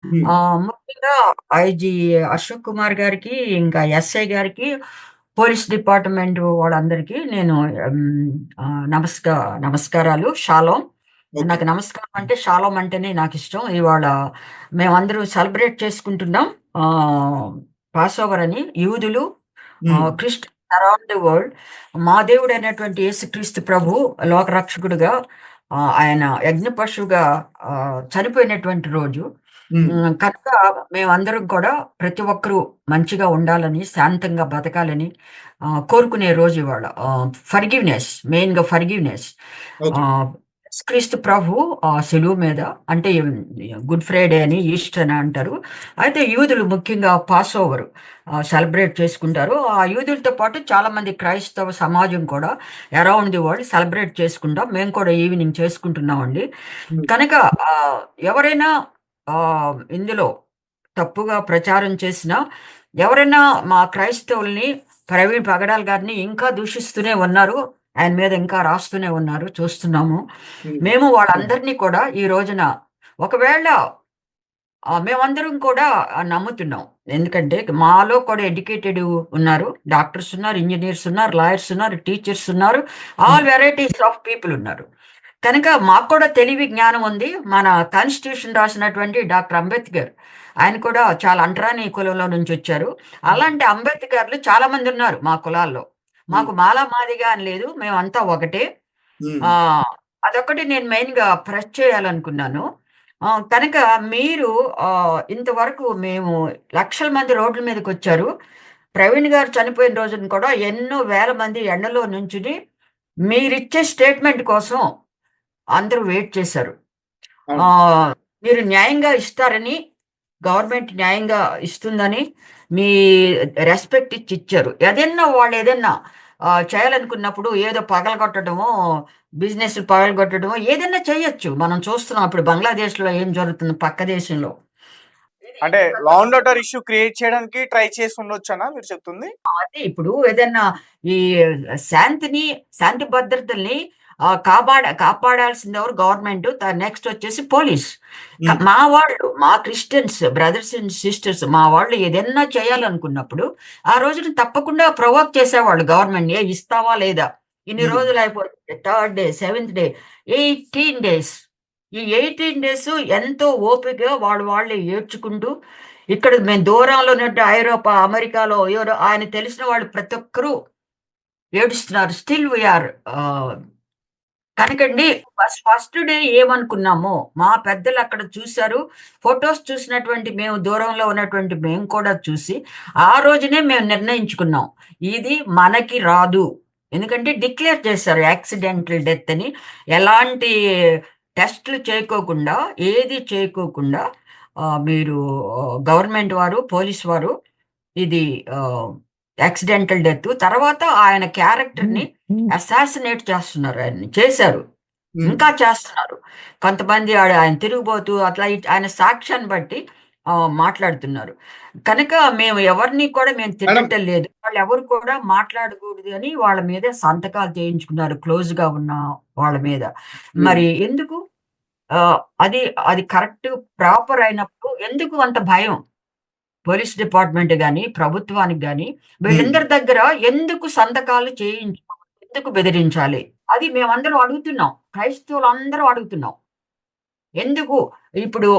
హ్మ్. ముఖ్యంగా ఐజీ అశోక్ కుమార్ గారికి, ఇంకా ఎస్ఐ గారికి, పోలీస్ డిపార్ట్మెంట్ వాళ్ళందరికీ నేను నమస్కారాలు. షాలోమ్. ఓకే. నాకు నమస్కారం అంటే షాలోమ్ అంటేనే నాకు ఇష్టం. ఇవాళ మేమందరం సెలబ్రేట్ చేసుకుంటున్నాం. పాస్ ఓవర్ అని యూదులు, హ్మ్. Christians around the world. మా దేవుడు అయినటువంటి యేసుక్రీస్తు ప్రభు లోకరక్షకుడుగా, ఆయన యజ్ఞ పశువుగా చనిపోయినటువంటి రోజు. హ్మ్. కనుక మేమందరం కూడా ప్రతి ఒక్కరూ మంచిగా ఉండాలని, శాంతంగా బతకాలని కోరుకునే రోజు ఇవాళ. ఫర్‌గివ్‌నెస్, మెయిన్‌గా ఫర్‌గివ్‌నెస్. ఓకే. ఆహ్, యేసుక్రీస్తు ప్రభు శిలువ మీద అంటే గుడ్ ఫ్రైడే అని, ఈస్టర్ అని అంటారు. అయితే యూదులు ముఖ్యంగా పాస్ ఓవర్ సెలబ్రేట్ చేసుకుంటారు. ఆ యూదులతో పాటు చాలామంది క్రైస్తవ సమాజం కూడా అరౌండ్ ది వరల్డ్ సెలబ్రేట్ చేసుకుంటాం. మేము కూడా ఈవినింగ్ చేసుకుంటున్నామండి. హ్మ్. కనుక ఎవరైనా ఇందులో తప్పుగా ప్రచారం చేసినా, ఎవరైనా మా క్రైస్తవుల్ని, ప్రవీణ్ పగడాల్ గారిని ఇంకా దూషిస్తూనే ఉన్నారు. ఆయన మీద ఇంకా రాస్తూనే ఉన్నారు. చూస్తున్నాము. హ్మ్. మేము వాళ్ళందరినీ కూడా ఈ రోజున ఒకవేళ మేమందరం కూడా నమ్ముతున్నాం. ఎందుకంటే మాలో కూడా ఎడ్యుకేటెడ్ ఉన్నారు. డాక్టర్స్ ఉన్నారు, ఇంజినీర్స్ ఉన్నారు, లాయర్స్ ఉన్నారు, టీచర్స్ ఉన్నారు. హ్మ్. ఆల్ వెరైటీస్ ఆఫ్ పీపుల్ ఉన్నారు. కనుక మాకు కూడా తెలివి, జ్ఞానం ఉంది. మన కాన్స్టిట్యూషన్ రాసినటువంటి డాక్టర్ అంబేద్కర్, ఆయన కూడా చాలా అంటరాని కులంలో నుంచొచ్చారు. హ్మ్. అలాంటి అంబేద్కర్లు చాలామంది ఉన్నారు మా కులాల్లో. హ్మ్. మాకు మాల, మాదిగ అని లేదు. మేమంతా ఒకటే. హ్మ్. ఆహ్, అదొక్కటి నేను మెయిన్‌గా ప్రెస్ చేయాలనుకున్నాను. కనుక మీరు ఇంతవరకు మేము లక్షల మంది రోడ్ల మీదకొచ్చారు. ప్రవీణ్ గారు చనిపోయిన రోజున కూడా ఎన్నో వేల మంది ఎండలో నుంచుని మీరిచ్చే స్టేట్‌మెంట్ కోసం అందరూ వెయిట్ చేశారు. అవును. ఆహ్, మీరు న్యాయంగా ఇస్తారని, గవర్నమెంట్ న్యాయంగా ఇస్తుందని మీ రెస్పెక్ట్ ఇచ్చారు. ఏదన్నా వాళ్ళేదన్నా చేయాలనుకున్నప్పుడు ఏదో పగలగొట్టడమో, బిజినెస్‌లు పగలగొట్టడమో ఏదన్నా చేయొచ్చు. మనం చూస్తున్నాం ఇప్పుడు బంగ్లాదేశ్‌లో ఏం జరుగుతుందో పక్క దేశంలో. ఇది అంటే గత law and order issue create చేయడానికి ట్రై చేసి ఉండొచ్చనా మీరు చెప్తుంది? అదే ఇప్పుడు ఏదన్నా ఈ శాంతిని, శాంతి భద్రతల్ని కాపాడాల్సిందెవరు? గవర్నమెంట్. నెక్స్ట్ వచ్చేసి పోలీస్. హ్మ్. మా వాళ్ళు, మా క్రిస్టియన్స్ బ్రదర్స్ అండ్ సిస్టర్స్ మా వాళ్ళు ఏదన్నా చేయాలనుకున్నప్పుడు, ఆ రోజున తప్పకుండా ప్రొవోక్ చేసేవాళ్ళు గవర్నమెంట్‌ని. ఇస్తావా లేదా? ఇన్ని హ్మ్. రోజులు అయిపోతుంది. Third day, seventh day, 18 days. ఈ 18 డేస్ ఎంతో ఓపికగా వాళ్ళే ఏడ్చుకుంటూ, ఇక్కడ మేము దూరంలో ఉన్నట్టు ఐరోపా, అమెరికాలో ఆయన తెలిసిన వాళ్ళు ప్రతి ఒక్కరు ఏడుస్తున్నారు. స్టిల్ వి ఆర్ ఆహ్, కనుకండి ఫస్ట్ డే ఏమనుకున్నామో, మా పెద్దలు అక్కడ చూసారు. ఫోటోస్ చూసినటువంటి మేము దూరంలో ఉన్నటువంటి మేము కూడా చూసి, ఆ రోజునే మేము నిర్ణయించుకున్నాం. ఇది మనకి రాదు. ఎందుకంటే డిక్లేర్ చేశారు యాక్సిడెంటల్ డెత్ అని. ఎలాంటి టెస్ట్‌లు చేయకోకుండా, ఏది చేయకోకుండా మీరు గవర్నమెంట్ వారు, పోలీస్ వారు ఇది ఆహ్, యాక్సిడెంటల్ డెత్. తర్వాత ఆయన క్యారెక్టర్‌ని అసాసినేట్ చేస్తున్నారు ఆయన్ని. చేశారు. హ్మ్. ఇంకా చేస్తున్నారు. కొంతమంది ఆయన తిరుగుబోతు అట్లా ఆయన సాక్ష్యాన్ని బట్టి మాట్లాడుతున్నారు. కనుక మేము ఎవరిని కూడా మేము మేడం. తిట్టటం లేదు. వాళ్ళెవరు కూడా మాట్లాడకూడదు అని వాళ్ళ మీద సంతకాలు చేయించుకున్నారు క్లోజ్‌గా ఉన్న వాళ్ళ మీద. హ్మ్. మరి ఎందుకు? ఆహ్, అది అది కరెక్ట్ ప్రాపర్ అయినప్పుడు ఎందుకు అంత భయం? పోలీస్ డిపార్ట్‌మెంట్ గాని, ప్రభుత్వానికి గాని, హ్మ్. వీళ్ళందరి దగ్గర ఎందుకు సంతకాలు చేయించుకోవాలి? ఎందుకు బెదిరించాలి? అది మేమందరం అడుగుతున్నాం. క్రైస్తవులందరం అడుగుతున్నాం. ఎందుకు? ఇప్పుడు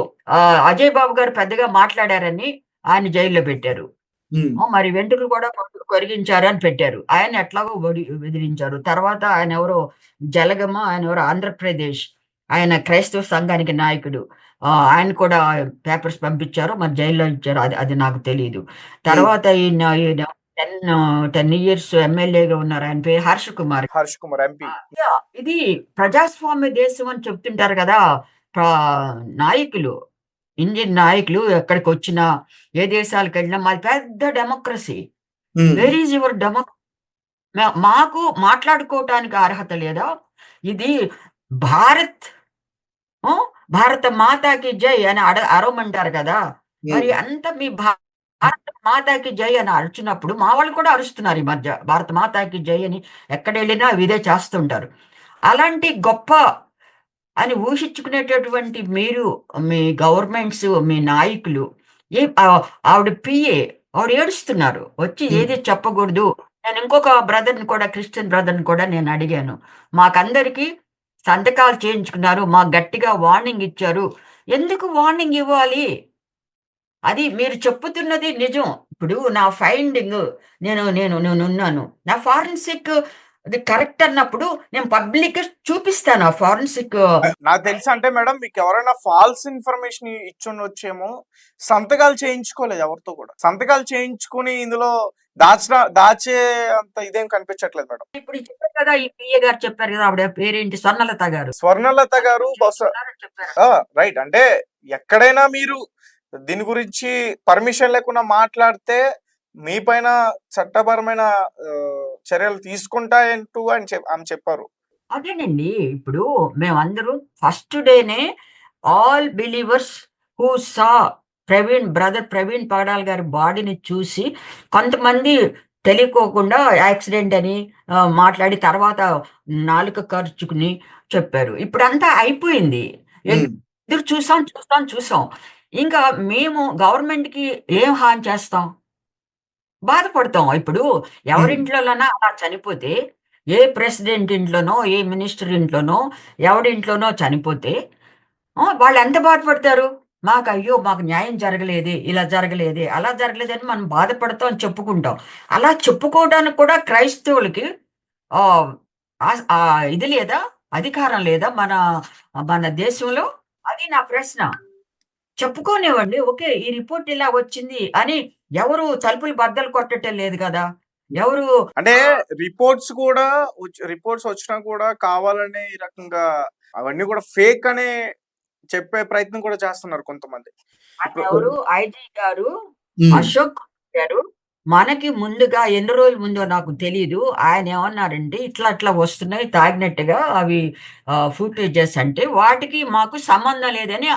అజయ్ బాబు గారు పెద్దగా మాట్లాడారని ఆయన జైల్‌లో పెట్టారు. హ్మ్. మరి వెంట్రుకలు కూడా కొరిగించారు అని పెట్టారు. ఆయన్ని ఎట్లాగో బెదిరించారు. తర్వాత ఆయనెవరో ఆయనెవరో ఆంధ్రప్రదేశ్ ఆయన క్రైస్తవ సంఘానికి నాయకుడు. ఆయన కూడా పేపర్స్ పంపించారు. మరి జైల్‌లో ఇచ్చారు. అది అది నాకు తెలీదు. హ్మ్. తర్వాత ఈయన 10 ఇయర్స్ ఎమ్మెల్యేగా ఉన్నారు. ఆయన పేరు హర్ష్ కుమార్. హర్ష్ కుమార్ ఎంపీ. ఇది ప్రజాస్వామ్య దేశం అని చెప్తుంటారు గదా! ప్రా నాయకులు. ఇండియన్ నాయకులు ఎక్కడికొచ్చినా, ఏ దేశాలకెళ్ళినా మాది పెద్ద డెమోక్రసీ. హ్మ్. వేర్ ఈస్ యువర్ మాకు మాట్లాడుకోవటానికి అర్హత లేదా? ఇది భారత్ ఆ! భారత మాతాకి జై అని అరవమంటారు కదా! మరి హ్మ్. అంత మీ భారత మాతాకి జై అని అరిచినప్పుడు, మా వాళ్ళు కూడా అరుస్తున్నారు ఈ మధ్య. భారత మాతాకి జై అని ఎక్కడెళ్ళినా ఇదే చేస్తుంటారు. అలాంటి గొప్ప అని ఊహించుకునేటటువంటి మీరు, మీ గవర్నమెంట్స్, మీ నాయకులు, ఆవిడ పిఏ ఆవిడ ఏడుస్తున్నారు. వచ్చి హ్మ్. ఏది చెప్పకూడదు. నేను ఇంకొక బ్రదర్‌ని కూడా, క్రిస్టియన్ బ్రదర్‌ని కూడా నేను అడిగాను. మాకందరికీ సంతకాలు చేయించుకున్నారు. మాకు గట్టిగా వార్నింగ్ ఇచ్చారు. ఎందుకు వార్నింగ్ ఇవ్వాలి? అది మీరు చెప్పుతున్నది నిజం. ఇప్పుడు నా ఫైండింగ్, నేనున్నాను. నా ఫారెన్సిక్ అది కరెక్ట్ అన్నప్పుడు నేను పబ్లిక్‌గా చూపిస్తాను ఆ ఫారెన్సిక్. నాకు తెలిసి అంటే మేడం మీకెవరైనా ఫాల్స్ ఇన్ఫర్మేషన్ ఇచ్చుండొచ్చేమో. సంతకాలు చేయించుకోలేదు ఎవరితో కూడా. సంతకాలు చేయించుకొని ఇందులో దాచే అంత ఇదేం కనిపించట్లేదు మేడం. ఇప్పుడు చెప్పారు కదా! ఈ పిఏ గారు చెప్పారు కదా! ఆవిడ పేరేంటి? స్వర్ణలత గారు. స్వర్ణలత గారు బహుశా చేస్తున్నారని చెప్పారు. రైట్. అంటే ఎక్కడైనా మీరు దీని గురించి పర్మిషన్ లేకుండా మాట్లాడితే మీ పైన చట్టపరమైన చర్యలు తీసుకుంటాయంటూ ఆమె చెప్పారు. అదేనండి. ఇప్పుడు మేమందరం ఫస్ట్ డేనే all believers who saw brother Praveen Pagadal గారి బాడీని చూసి, కొంతమంది తెలియకోకుండా యాక్సిడెంట్ అని మాట్లాడి తర్వాత నాలుక కరుచుకుని చెప్పారు. ఇప్పుడంతా అయిపోయింది. హ్మ్. ఎదురు చూసాం. ఇంకా మేము గవర్నమెంట్‌కి ఏం హాని చేస్తాం? బాధపడతాం. ఇప్పుడు హ్మ్. ఎవరింట్లోలోనా అలా చనిపోతే, ఏ ప్రెసిడెంట్ ఇంట్లోనో, ఏ మినిస్టర్ ఇంట్లోనో, ఎవడింట్లోనో చనిపోతే వాళ్ళెంత బాధపడతారు? మాకు న్యాయం జరగలేదే, ఇలా జరగలేదే, అలా జరగలేదని మనం బాధపడతాం అని చెప్పుకుంటాం. అలా చెప్పుకోవడానికి కూడా క్రైస్తవులకి ఆహ్, ఇది లేదా? అధికారం లేదా మన మన దేశంలో? అది నా ప్రశ్న. చెప్పుకోనివ్వండి. ఓకే. ఈ రిపోర్ట్ ఇలా వచ్చింది అని ఎవరు తలుపులు బద్దలు కొట్టటం లేదు కదా! ఎవరు అంటే రిపోర్ట్స్ వచ్చినా కూడా కావాలనే ఈ రకంగా అవన్నీ కూడా ఫేక్ అనే చెప్పే ప్రయత్నం కూడా చేస్తున్నారు కొంతమంది. ఇప్పుడు ఆయనెవరు ఐజీ గారు, హ్మ్. అశోక్ గారు మనకి ముందుగా ఎన్ని రోజుల ముందో నాకు తెలీదు. ఆయనేమన్నారంటే, ఇట్లా వస్తున్నాయి తాగినట్టుగా అవి ఫుటేజెస్ అంటే, వాటికి మాకు సంబంధం లేదని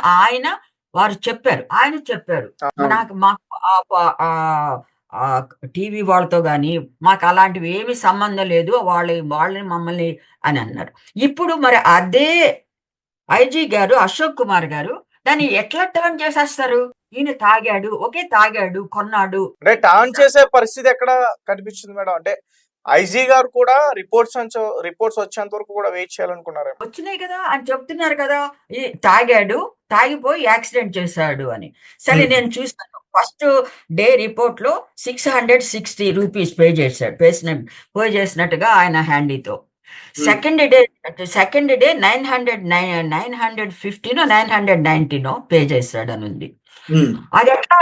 వారు చెప్పారు. ఆయన చెప్పారు. అవును. మాకు ఆహ్, ప ఆహ్, ఆహ్, టీవీ వాళ్ళతో గాని, మాకలాంటివి ఏమి సంబంధం లేదు. వాళ్ళని మమ్మల్ని అని అన్నారు. ఇప్పుడు మరి అదే ఐజీ గారు, అశోక్ కుమార్ గారు దాన్ని ఎట్లా టర్న్ చేసేస్తారు? ఈయన తాగాడు. ఓకే. తాగాడు, కొన్నాడు. అంటే టర్న్ చేసే పరిస్థితి ఎక్కడ కనిపించింది మేడం? అంటే ఐజీ గారు కూడా రిపోర్ట్స్ వచ్చేంత వరకు కూడా వెయిట్ చేయాలనుకున్నారేమో. వచ్చినాయి కదా! అని చెప్తున్నారు కదా! తాగాడు, తాగిపోయి యాక్సిడెంట్ చేశాడు అని. సరే హ్మ్. నేను చూసాను. ఫస్ట్ డే రిపోర్ట్‌లో రూ. 660 పే చేసినట్టుగా ఆయన హ్యాండీతో. హ్మ్. సెకండ్ డే 950నో పే చేశాడనుంది. హ్మ్.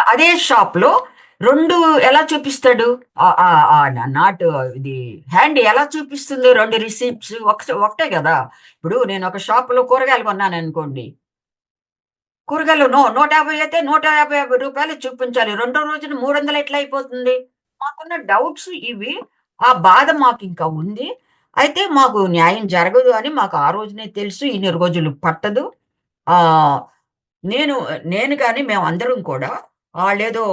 అదే షాప్‌లో 2 ఎలా చూపిస్తాడు? ఆహ్, ఆహ్, ఆహ్, నాట్ ఇది హ్యాండ్ ఎలా చూపిస్తుంది 2 రిసీప్ట్స్ ఒకటే గదా! ఇప్పుడు నేనొక షాప్‌లో కూరగాయలు కొన్నాననుకోండి. కూరగాయలు 150 అయితే రూ. 150 చూపించాలి. రెండో రోజున 300 ఎట్లా అయిపోతుంది? మాకున్న డౌట్స్ ఇవి. ఆ బాధ మాకింకా ఉంది. అయితే మాకు న్యాయం జరగదు అని మాకు ఆ రోజునే తెలుసు. ఇన్ని రోజులు పట్టదు. ఆహ్, నేను నేను గాని మేమందరం కూడా ఆళ్ళేదో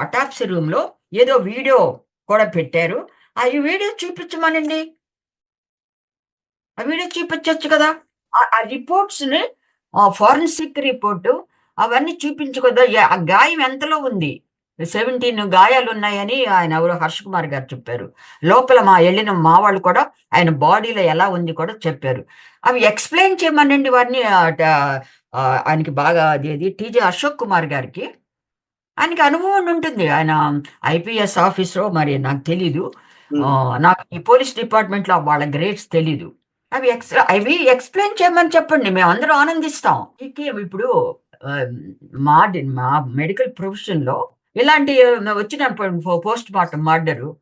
అటాప్సీ రూమ్‌లో ఏదో వీడియో కూడా పెట్టారు. ఈ వీడియో చూపించమనండి. ఆ వీడియో చూపించొచ్చు కదా! ఆ రిపోర్ట్స్‌ని ఫోరెన్సిక్ రిపోర్టు అవన్నీ చూపించు కదా! ఆ గాయం ఎంతలో ఉంది? 17 గాయాలున్నాయని ఆయన ఎవరో హర్ష్ కుమార్ గారు చెప్పారు. లోపల ఎళ్ళిన మా వాళ్ళు కూడా ఆయన బాడీలో ఎలా ఉంది కూడా చెప్పారు. అవి ఎక్స్‌ప్లెయిన్ చేయమనండి వారిని. ఆయనకి బాగా అదేది టీజే అశోక్ కుమార్ గారికి. ఆయనకి అనుభవం ఉండుంటుంది. ఆయన ఐపీఎస్ ఆఫీసరో మరి నాకు తెలీదు. హ్మ్. నాకు ఈ పోలీస్ డిపార్ట్‌మెంట్‌లో వాళ్ళ గ్రేడ్స్ తెలీదు. అవి ఎక్స్‌ప్లెయిన్ చేయమని చెప్పండి. మేమందరం ఆనందిస్తాం. ఇప్పుడు ఆహ్, మా మెడికల్ ప్రొఫెషన్‌లో ఇలాంటి వచ్చినప్పుడు post mortem murder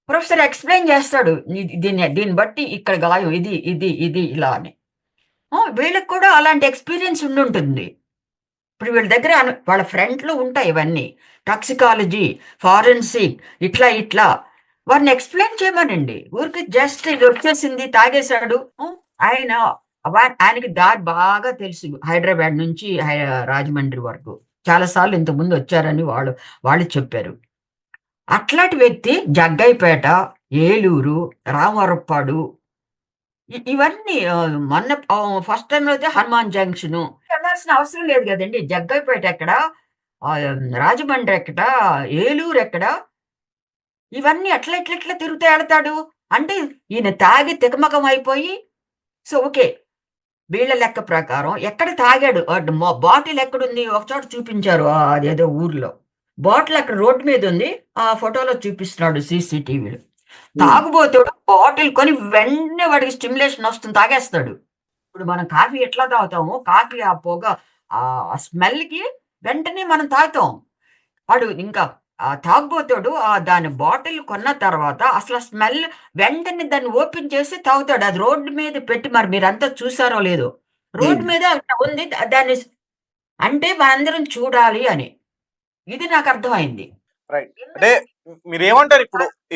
professor explain చేస్తాడు. దీన్ని బట్టి ఇక్కడ గాయం ఇది ఇలా అని. వీళ్ళకి కూడా అలాంటి ఎక్స్‌పీరియన్స్ ఉండుంటుంది. ఇప్పుడు వీళ్ళ దగ్గర వాళ్ళ ఫ్రంట్‌లో ఉంటాయి ఇవన్నీ. టాక్సికాలజీ, ఫారెన్సిక్ ఇట్లా వారిని ఎక్స్‌ప్లెయిన్ చేయమనండి. ఊరికే జస్ట్ ఇదొచ్చేసింది తాగేసాడు. ఆయన ఆయనకి దారి బాగా తెలుసు. హైదరాబాద్ నుంచి రాజమండ్రి వరకు. చాలా సార్లు ఇంతకుముందు వచ్చారని వాళ్ళు చెప్పారు. అట్లాంటి వ్యక్తి జగ్గయ్యపేట, ఏలూరు, రామవరప్పాడు ఇవన్నీ మొన్న ఫస్ట్ టైమ్ అయితే హనుమాన్ జంక్షన్ వెళ్ళాల్సిన అవసరం లేదు కదండి. జగ్గైపేట ఎక్కడ, రాజమండ్రి ఎక్కడ, ఏలూరు ఎక్కడ, ఇవన్నీ ఎట్లా తిరుగుతూ ఎడతాడు అంటే ఈయన తాగి తికమకం అయిపోయి. సో ఓకే, వీళ్ళ లెక్క ప్రకారం ఎక్కడ తాగాడు, బాటిల్ ఎక్కడుంది ఒక చోట చూపించారు, అదేదో ఊర్లో బాటిల్ అక్కడ రోడ్డు మీద ఉంది, ఆ ఫోటోలో చూపిస్తున్నాడు సీసీటీవీలో. తాగుబోతాడు బాటిల్ కొని వెంటనే వాడికి స్టిమ్యులేషన్ వస్తుంది, తాగేస్తాడు. ఇప్పుడు మనం కాఫీ ఎట్లా తాగుతాము, కాఫీ ఆ పొగ ఆ స్మెల్‌కి వెంటనే మనం తాగుతాం. వాడు ఇంకా తాగుబోతోడు దాని బాటిల్ కొన్న తర్వాత అసలు స్మెల్ వెంటనే దాన్ని ఓపెన్ చేసి తాగుతాడు. అది రోడ్డు మీద పెట్టి మరి మీరంతా చూసారో లేదో. రోడ్డు మీద అట్లా ఉంది. దాన్ని అంటే మనందరం చూడాలి అని. ఇది నాకు అర్థమైంది. రైట్. అంటే మీరేమంటారు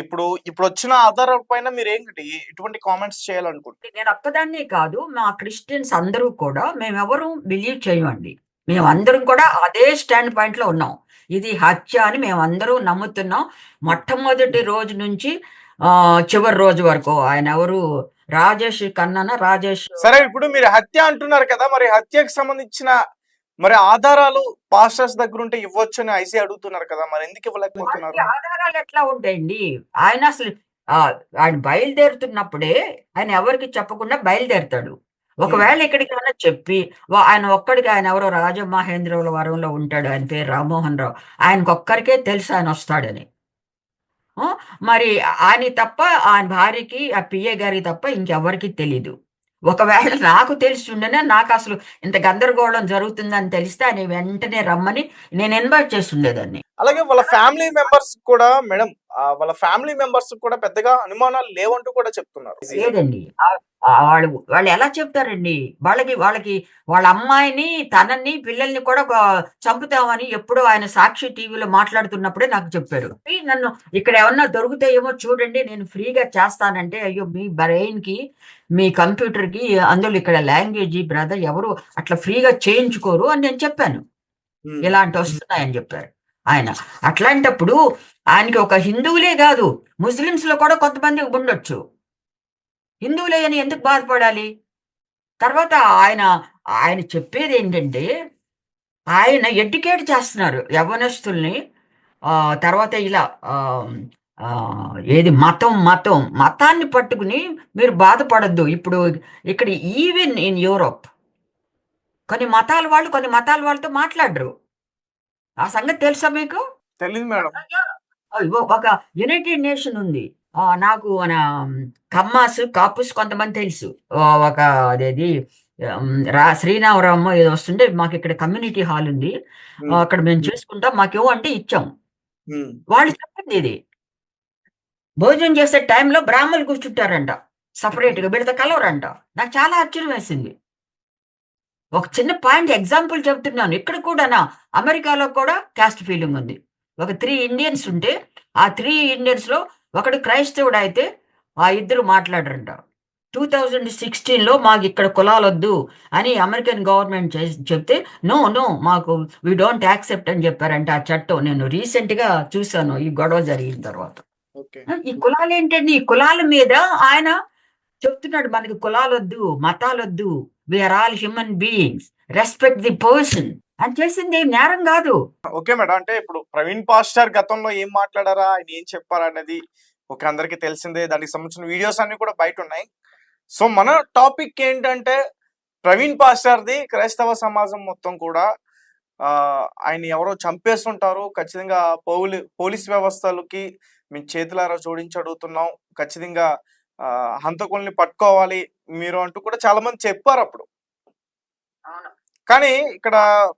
ఇప్పుడు? ఇప్పుడొచ్చిన ఆధారాల పైన మీరేంటి ఎటువంటి కామెంట్స్ చేయాలనుకుంటున్నారు? నేను ఒక్కదాన్నే కాదు, మా క్రిస్టియన్స్ అందరూ కూడా మేమెవరు బిలీవ్ చేయమండి. మేమందరం కూడా అదే స్టాండ్ పాయింట్‌లో ఉన్నాం. ఇది హత్య అని మేమందరం నమ్ముతున్నాం. మొట్టమొదటి రోజు నుంచి చివరి రోజు వరకు. ఆయనెవరు రాజేష్ ఖన్నానా? రాజేష్ సరే, ఇప్పుడు మీరు హత్య అంటున్నారు కదా! మరి హత్యకు సంబంధించిన మరి ఆధారాలు పాస్టర్స్ దగ్గరుంటే ఇవ్వొచ్చని ఐసీ అడుగుతున్నారు కదా! మరి ఎందుకు ఇవ్వలేకపోతున్నారు? వాటికి ఆధారాలు ఎట్లా ఉంటాయండి? ఆయన అసలు ఆయన బయలుదేరుతున్నప్పుడే ఆయన ఎవరికీ చెప్పకుండా బయలుదేరుతాడు. ఒకవేళ ఎక్కడికైనా చెప్పి ఆయన ఒక్కడికి, ఆయన ఎవరో రాజమహేంద్రవరంలో ఉంటాడు. ఆయన పేరు రామ్మోహన్ రావు. ఆయనకొక్కరికే తెలుసు ఆయనొస్తాడని. ఆ! మరి ఆయనకి తప్ప, ఆయన భార్యకి, ఆ పిఏ గారికి తప్ప ఇంకెవ్వరికీ తెలీదు. ఒకవేళ నాకు తెలిసుండేనే, నాకసలు ఇంత గందరగోళం జరుగుతుందని తెలిస్తే ఆయన వెంటనే రమ్మని నేను ఇన్వైట్ చేసుండేదాన్ని. అలాగే వాళ్ళ ఫ్యామిలీ మెంబర్స్ కూడా మేడం, వాళ్ళ ఫ్యామిలీ మెంబర్స్ కూడా పెద్దగా అనుమానాలు లేవంటూ కూడా చెప్తున్నారు. లేదండి. వాళ్ళు ఎలా చెప్తారండి? వాళ్ళకి వాళ్ళ అమ్మాయిని, తనని, పిల్లల్ని కూడా చంపుతామని ఎప్పుడో ఆయన సాక్షి టీవీలో మాట్లాడుతున్నప్పుడే నాకు చెప్పారు. నన్ను ఇక్కడ ఏమన్నా దొరుకుతాయేమో చూడండి, నేను ఫ్రీగా చేస్తానంటే, అయ్యో! మీ బ్రెయిన్‌కి, మీ కంప్యూటర్‌కి అందులో ఇక్కడ లాంగ్వేజి బ్రదర్ ఎవరు అట్లా ఫ్రీగా చేయించుకోరు అని నేను చెప్పాను. హ్మ్. ఇలాంటివొస్తున్నాయని జెప్పారు ఆయన. అట్లాంటప్పుడు ఆయనకి ఒక హిందువులే గాదు, ముస్లిమ్స్‌లో కూడా కొంతమంది ఉండొచ్చు. హిందువులే అని ఎందుకు బాధపడాలి? తర్వాత ఆయన చెప్పేదేంటంటే, ఆయన ఎడ్యుకేట్ చేస్తున్నారు యవ్వనస్తుల్ని. తర్వాత ఇలా ఏది మతాన్ని పట్టుకుని మీరు బాధపడొద్దు. ఇప్పుడు ఇక్కడ ఈవెన్ ఇన్ యూరోప్ కొన్ని మతాల వాళ్ళతో మాట్లాడరు. ఆ సంగతి తెలుసా మీకు? తెలీదు మేడం. ఒక యునైటెడ్ నేషన్ ఉంది. నాకు మన కాపుస్ కొంతమంది తెలుసు. ఒక అదేది శ్రీరామనవమో ఏదో వస్తుంటే మాకిక్కడ కమ్యూనిటీ హాల్ ఉంది. అక్కడ మేము చేసుకుంటాం. మాకేమో అంటే ఇచ్చాం. వాళ్ళు చెప్పిందిది. భోజనం చేసే టైంలో బ్రాహ్మణులు కూర్చుంటారంట. సెపరేట్‌గా వీళ్ళతో కలవరంట. నాకు చాలా ఆశ్చర్యం వేసింది. ఒక చిన్న పాయింట్ ఎగ్జాంపుల్ చెప్తున్నాను. ఇక్కడ కూడానా అమెరికాలో కూడా కాస్ట్ ఫీలింగ్ ఉంది. ఒక 3 ఇండియన్స్ ఉంటే, ఆ 3 ఇండియన్స్‌లో ఒకడు క్రైస్తవుడైతే ఆ ఇద్దరు మాట్లాడరంట. 2016లో మాకిక్కడ కులాలొద్దు అని అమెరికన్ గవర్నమెంట్ చెప్తే, నో మాకు వి డోంట్ యాక్సెప్ట్ అని చెప్పారంట ఆ చట్టం. నేను రీసెంట్‌గా చూసాను ఈ గొడవ జరిగిన తర్వాత. ఓకే. ఈ కులాలేంటండి? ఈ కులాల మీద ఆయన చెప్తున్నాడు, మనకి కులాలొద్దు, మతాలొద్దు. We are all human beings. Respect the person అని చేసింది నేరం గాదు. Okay madam. అంటే ఇప్పుడు ప్రవీణ్ పాస్టర్ గతంలో ఏం మాట్లాడారా? ఆయన ఏం చెప్పారనేది ఓకే, అందరికీ తెలిసిందే. దానికి సంబంధించిన వీడియోస్ అన్నీ కూడా బయటున్నాయి. సో, మన టాపిక్ ఏంటంటే ప్రవీణ్ పాస్టర్‌ది క్రైస్తవ సమాజం మొత్తం కూడా ఆయన్ని ఎవరో చంపేసుంటారు. ఖచ్చితంగా పోలీస్ వ్యవస్థలకి మేము చేతులారా జోడించి అడుగుతున్నాం. ఖచ్చితంగా హంతకుల్ని పట్టుకోవాలి మీరు అంటూ కూడా చాలా మంది చెప్పారప్పుడు. కానీ ఇక్కడ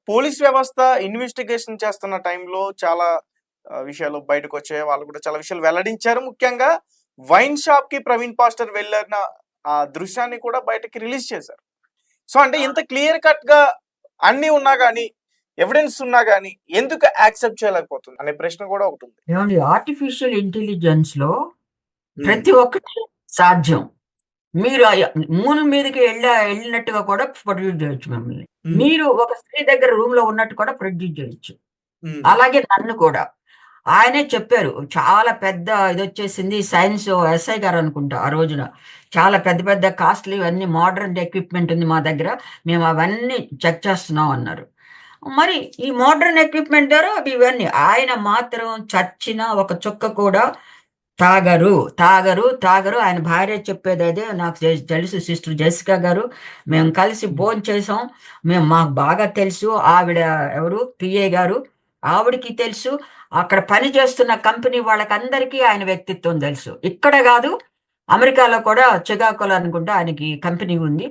పోలీస్ వ్యవస్థ ఇన్వెస్టిగేషన్ చేస్తున్న టైంలో చాలా విషయాలు బయటకొచ్చాయి. వాళ్ళు కూడా చాలా విషయాలు వెల్లడించారు. ముఖ్యంగా వైన్ షాప్‌కి ప్రవీణ్ పాస్టర్ వెళ్ళిన ఆ దృశ్యాన్ని కూడా బయటకి రిలీజ్ చేశారు. సో, అంటే ఇంత క్లియర్ కట్‌గా అన్నీ ఉన్నా గాని, ఎవిడెన్స్ ఉన్నా గాని ఎందుకు యాక్సెప్ట్ చేయలేకపోతుంది అనే ప్రశ్న కూడా ఒకటుంది. ఏవండీ, ఆర్టిఫిషియల్ ఇంటెలిజెన్స్‌లో ప్రతి ఒక్కటి సాధ్యం. మీరు మూన్ మీదకి ఎళ్ళినట్టుగా కూడా ప్రొడ్యూస్ చేయొచ్చు మిమ్మల్ని. మీరు ఒక స్త్రీ దగ్గర రూమ్‌లో ఉన్నట్టు కూడా ప్రొడ్యూస్ చేయొచ్చు. అలాగే నన్ను కూడా. ఆయనే చెప్పారు. చాలా పెద్ద ఇదొచ్చేసింది. సైన్స్ ఎస్ఐ గారనుకుంటా ఆ రోజున. చాలా పెద్ద పెద్ద కాస్ట్‌లీ అన్నీ మోడర్న్ ఎక్విప్‌మెంట్ ఉంది మా దగ్గర. మేము అవన్నీ చెక్ చేస్తున్నాం అన్నారు. మరి ఈ మోడర్న్ ఎక్విప్‌మెంట్ ద్వారా అవి ఇవన్నీ. ఆయన మాత్రం చచ్చినా ఒక చుక్క కూడా తాగరు. తాగరు. ఆయన భార్య చెప్పేదదే నాకు తెలుసు సిస్టర్ జెసికా గారు. మేము కలిసి భోంచేసాం. మాకు బాగా తెలుసు. ఆవిడ ఎవరు పిఏ గారు. ఆవిడకి తెలుసు. అక్కడ పని చేస్తున్న కంపెనీ వాళ్ళకందరికీ ఆయన వ్యక్తిత్వం తెలుసు. ఇక్కడ గాదు, అమెరికాలో కూడా చికాగోలో అనుకుంటా ఆయనకి కంపెనీ ఉంది.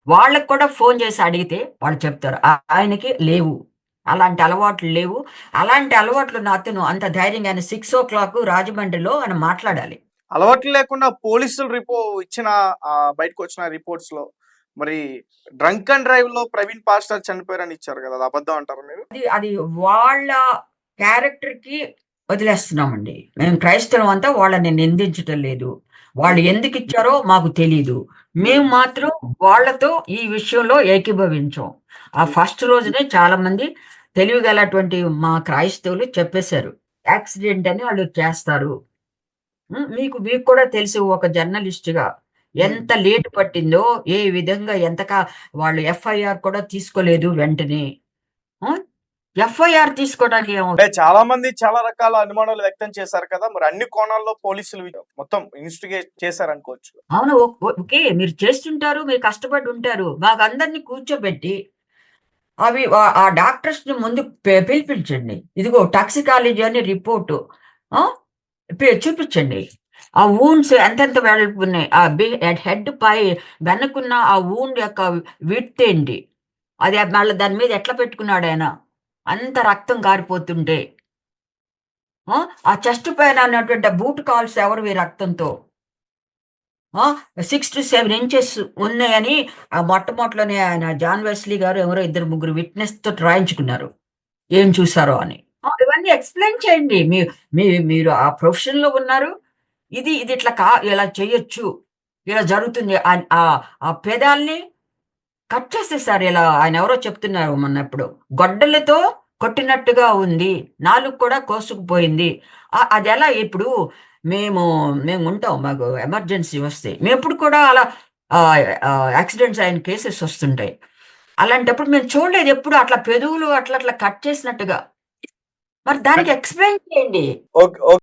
వాళ్ళకి కూడా ఫోను చేసి అడిగితే వాళ్ళు చెప్తారు. ఆయనకి లేవు. అలాంటి అలవాట్లు లేవు. అలాంటి అలవాట్లున్న అతను అంత ధైర్యంగా ఆయన 6:00 రాజమండ్రిలో ఆయన మాట్లాడాలి. అలవాట్లు లేకుండా పోలీసులు ఇచ్చిన బయటకొచ్చిన రిపోర్ట్స్‌లో మరి డ్రంక్ అండ్ డ్రైవ్‌లో ప్రవీణ్ పాస్టర్ చనిపోయారని ఇచ్చారు కదా! అది అబద్ధం అంటారా మీరు? అది వాళ్ళ క్యారెక్టర్‌కి వదిలేస్తున్నామండి. మేము క్రైస్తవం అంతా వాళ్ళని నిందించటం లేదు. వాళ్ళు ఎందుకిచ్చారో మాకు తెలీదు. మేము మాత్రం వాళ్ళతో ఈ విషయంలో ఏకీభవించం. ఆ ఫస్ట్ రోజునే చాలామంది తెలివిగలటువంటి మా క్రైస్తవులు చెప్పేశారు. యాక్సిడెంట్ అని ఆళ్ళు చేస్తారు. మీకు మీకు కూడా తెలుసు ఒక జర్నలిస్ట్‌గా హ్మ్. ఎంత లేట్ పట్టిందో, ఏ విధంగా వాళ్ళు ఎఫ్ఐఆర్ కూడా తీసుకోలేదు వెంటనే. ఆ! ఎఫ్ఐఆర్ తీసుకోవడానికి అంటే ఏమవుతుంది? చాలా మంది చాలా రకాల అనుమానాలు వ్యక్తం చేశారు కదా! మరి అన్ని కోణాల్లో పోలీసులు మొత్తం ఇన్వెస్టిగేట్ చేశారనుకోవచ్చు. అవును. ఓకే. మీరు చేస్తుంటారు. మీరు కష్టపడి ఉంటారు. మాకందరిని కూర్చోబెట్టి ఆ డాక్టర్స్‌ని ముందు పిలిపించండి. ఇదిగో టాక్సికాలజీ అని రిపోర్టు. ఆ! చూపించండి. ఆ వూండ్స్ ఎంతెంత వెడల్పున్నాయి. హెడ్ పై వెనకున్న ఆ వూండ్ యొక్క విడ్త్ ఏంటి? అది మళ్ళా దాని మీద ఎట్లా పెట్టుకున్నాడాయన? అంత రక్తం కారిపోతుంటే. ఆ! ఆ చెస్ట్ పైన ఉన్నటువంటి ఆ బూట్ కాల్స్ ఎవరివి రక్తంతో? ఆ! 6-7 ఇంచెస్ ఉన్నాయని మొట్టమొదట్లోనే ఆయన జాన్ వెస్లీ గారు ఎవరో ఇద్దరు ముగ్గురు విట్నెస్‌తోటి రాయించుకున్నారు. ఏం చూసారో అని. ఇవన్నీ ఎక్స్‌ప్లెయిన్ చేయండి. మీరు ఆ ప్రొఫెషన్‌లో ఉన్నారు. ఇది ఇలా చేయొచ్చు. ఇలా జరుగుతుంది. ఆ పెదాల్ని కట్ చేసేసారు ఇలా. ఆయనెవరో చెప్తున్నారు మొన్నెప్పుడో. గొడ్డలితో కొట్టినట్టుగా ఉంది. నాలుక కూడా కోసుకుపోయింది. అదెలా ఇప్పుడు మేము మేముంటాం. మాకు ఎమర్జెన్సీ వస్తే. మేమెప్పుడు కూడా అలా యాక్సిడెంట్స్ అయిన కేసెస్ వస్తుంటాయి. అలాంటప్పుడు మేము చూడలేదు ఎప్పుడు అట్లా పెదవులు అట్లా కట్ చేసినట్టుగా. మరి దానికి ఎక్స్‌ప్లెయిన్ చేయండి. ఓకే.